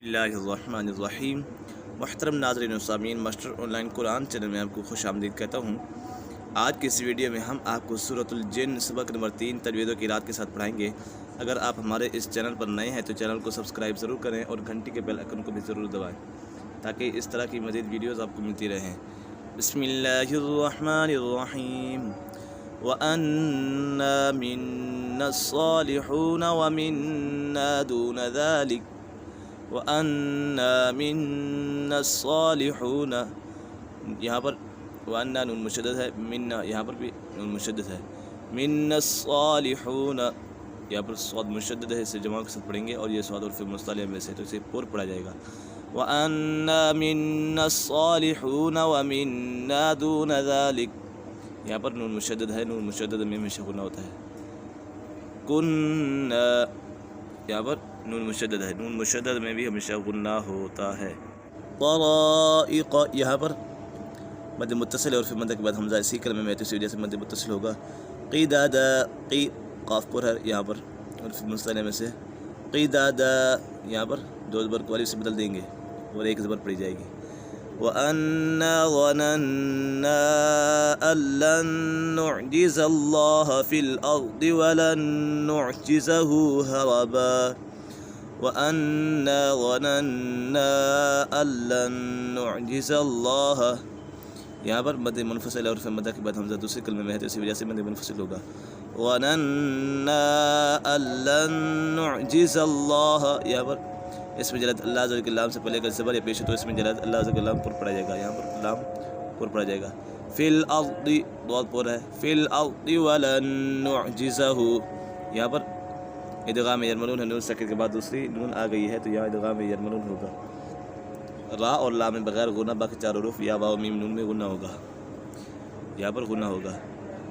اللہ الرحمن الرحیم۔ محترم ناظرین و سامعین، master on line Quran channel میں آپ کو خوش آمدید کہتا ہوں۔ آج کی اس ویڈیو میں ہم آپ کو سورۃ الجن سبق نمبر 3 تجوید و قراءت کے ساتھ پڑھائیں گے۔ اگر آپ ہمارے اس چینل پر نئے ہیں تو چینل کو سبسکرائب ضرور کریں اور گھنٹی کے بیل آئیکن کو بھی ضرور دبائیں تاکہ اس طرح کی مزید ویڈیوز آپ کو ملتی رہیں۔ بسم اللہ الرحمن الرحیم۔ وَأَنَّا مِنَّا الصَّالِحُونَ وَمِنَّا دُونَ ذَلِكَ وَأَنَّا مِنَّا الصَّالِحُونَ، یہاں پر وَأَنَّا نون مشدد ہے، مِنَّا یہاں پر بھی نون مشدد ہے، مِنَّا الصَّالِحُونَ یہاں پر صاد مشدد ہے، اسے جمع کے ساتھ پڑھیں گے اور یہ صاد عرف مصطلح میں سے تو اسے پر پڑھا جائے گا۔ وَأَنَّا مِنَّا الصَّالِحُونَ وَمِنَّا دُونَ ذَلِكَ، یہاں پر نون مشدد ہے، نون مشدد میں ہمیشہ غنہ ہوتا ہے۔ کُنَّا یہاں پر نون مشدد ہے، نون مشدد میں بھی ہمیشہ غنہ ہوتا ہے۔ طرائق یہاں پر مد متصل ہے اور پھر مد کے بعد حمزہ اسی کلمے میں تو اسی وجہ سے مد متصل ہوگا۔ قدادا قی قاف پر ہے یہاں پر اور پھر مصطلح میں سے قدادا، یہاں پر دو زبر کو الف سے بدل دیں گے اور ایک زبر پڑی جائے گی۔ وَأَنَّا ظَنَنَّا أَن لَّن نُّعْجِزَ اللَّهَ فِي الْأَرْضِ وَلَن نُّعْجِزَهُ هَرَبًا، وَأَنَّا ظَنَنَّا أَن لَّن نُّعْجِزَ اللَّهَ، یہاں پر مد منفصل اور پھر مد کے بعد حمزہ دوسرے کلمے میں ہے تو اسی وجہ سے مد منفصل ہوگا۔ ظَنَنَّا أَن لَّن نُّعْجِزَ اللَّهَ، یہاں پر اس میں جلد اللہ عز و جل لام سے پہلے اگر زبر یا پیش ہو تو اس میں جلد اللہ عز و جل لام پر پڑا جائے گا، یہاں پر لام پر پڑا جائے گا۔ فی الارض ضاد پر ہے، فی الارض ولن نعجزہ، یہاں پر ادغام یرملون ہے، نون ساکن کے بعد دوسری نون آ گئی ہے تو یہاں ادغام یرملون ہوگا۔ را اور لام میں بغیر غنہ باقی چار حروف یا واو میم نون میں غنہ ہوگا، یہاں پر غنہ ہوگا۔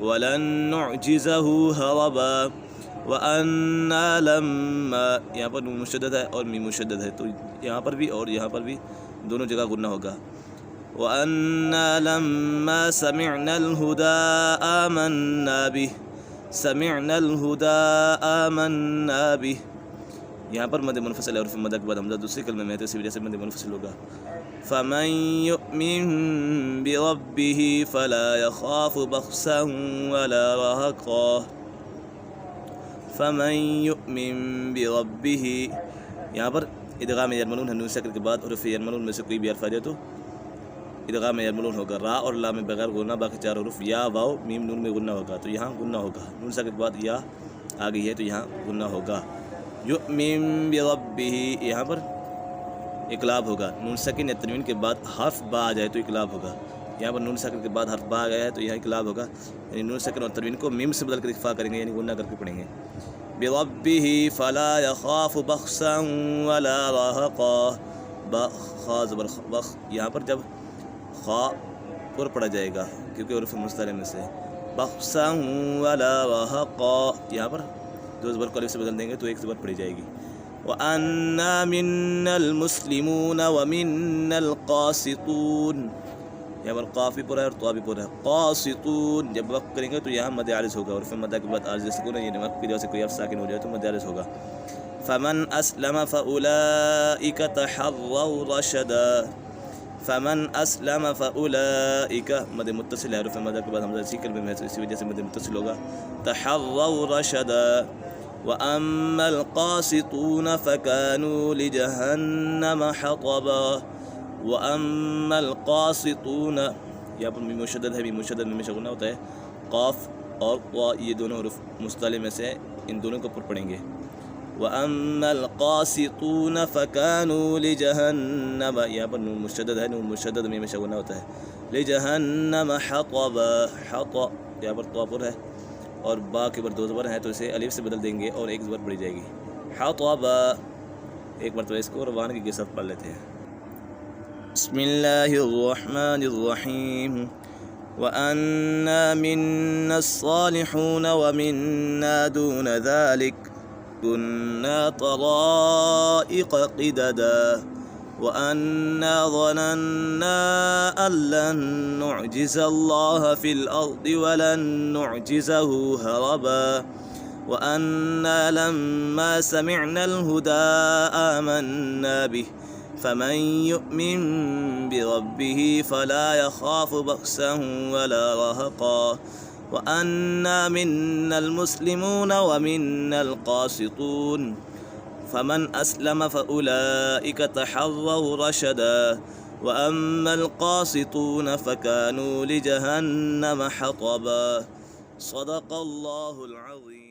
ولن نعجزہ ہربا، وَأَنَّا لَمَّا، یہاں پر نون مشدد ہے اور میم مشدد ہے تو یہاں پر بھی اور یہاں پر بھی دونوں جگہ غنہ ہوگا۔ وَأَنَّا لَمَّا سَمِعْنَا الْهُدَىٰ آمَنَّا بِهِ، سَمِعْنَا الْهُدَىٰ آمَنَّا بِهِ، یہاں پر مد منفصل ہے اور پھر مد کے بعد حمزہ دوسری کلمے میں ہے تو اسی وجہ سے مد منفصل ہوگا۔ فَمَن يُؤْمِن بِرَبِّهِ فَلَا يَخَافُ بَخْسًا وَلَا رَهَقًا، فَمَن يُؤْمِن بِرَبِّهِ، یہاں پر ادغام یرملون ہے، نون ساکن کے بعد حروف یرملون میں سے کوئی بھی حرف آ جائے تو ادغام یرملون ہوگا۔ را اور لا میں بغیر غنہ باقی چار حروف یا واو میم نون میں غنہ ہوگا تو یہاں غنہ ہوگا، نون ساکن کے بعد یا آ گئی ہے تو یہاں غنہ ہوگا۔ یؤمن بربہ، یہاں پر اقلاب ہوگا، نون ساکن یا تنوین کے بعد حرف با آ جائے تو اقلاب ہوگا، یہاں پر نون ساکن کے بعد حرف با آ گیا ہے تو یہاں اقلاب ہوگا، یعنی نون ساکن اور تنوین کو میم سے بدل کر اخفا کریں گے یعنی غنہ کر کے پڑھیں گے۔ بربہ فلا یخاف بخسا ولا رہقا، با خا زبر بخ، یہاں پر جب خا پر پڑا جائے گا کیونکہ حروف مصطلح میں سے بخسا ولا رہقا، یہاں پر دو زبر کو الف سے بدل دیں گے تو ایک زبر پڑی جائے گی۔ وَأَنَّا مِنَّا الْمُسْلِمُونَ وَمِنَّا الْقَاسِطُونَ، یہاں پر قاف بھی پورا ہے اور طا بھی پورا ہے۔ قاسطون جب وقف کریں گے تو یہاں مد عارض ہوگا اور پھر مد کے بعد عارض سکون ہے، یعنی وقف کی وجہ سے کوئی حرف ساکن ہو جائے تو مد عارض ہوگا۔ فَمَنْ أَسْلَمَ فَأُولَٰئِكَ تَحَرَّوْا رَشَدًا، فَمَنْ أَسْلَمَ فَأُولَٰئِكَ مد متصل ہے اور پھر مد کے بعد حمزہ اسی کلمے میں ہے اسی وجہ سے مد متصل ہوگا۔ تَحَرَّوْا رَشَدًا، وَأَمَّا الْقَاسِطُونَ فَكَانُوا لِجَهَنَّمَ حَطَبًا، وَأَمَّا الْقَاسِطُونَ، یہاں پر میم مشدد ہے، میم مشدد میں ہمیشہ غنہ ہوتا ہے، قاف اور طا یہ دونوں حروف مصطلح میں سے ان دونوں کو پر پڑھیں گے۔ وَأَمَّا الْقَاسِطُونَ فَكَانُوا لِجَهَنَّمَ، یہاں پر نون مشدد ہے، نون مشدد میں ہمیشہ غنہ ہوتا ہے، لِجَهَنَّمَ حَطَبًا، حَطَ یہاں پر طا پر ہے اور با کے اوپر دو زبر ہیں تو اسے الف سے بدل دیں گے اور ایک زبر پڑی جائے گی۔ حَطَبًا، ایک مرتبہ اس کو روانگی کے ساتھ پڑھ لیتے ہیں۔ بسم اللہ الرحمن الرحیم۔ وَأَنَّا مِنَّا الصَّالِحُونَ وَمِنَّا دُونَ ذَلِكَ كُنَّا طَرَائِقَ قِدَدًا، وَأَنَّا ظَنَنَّا أَن لَّن نُّعْجِزَ اللَّهَ فِي الْأَرْضِ وَلَن نُّعْجِزَهُ هَرَبًا، وأنا لما سمعنا الهدى آمنا به فمن يؤمن بربه فلا يخاف بخسا ولا رهقا وأنا منا المسلمون ومنا القاسطون فمن أسلم فأولئك تحروا رشدا وأما القاسطون فكانوا لجهنم حطبا صدق الله العظيم.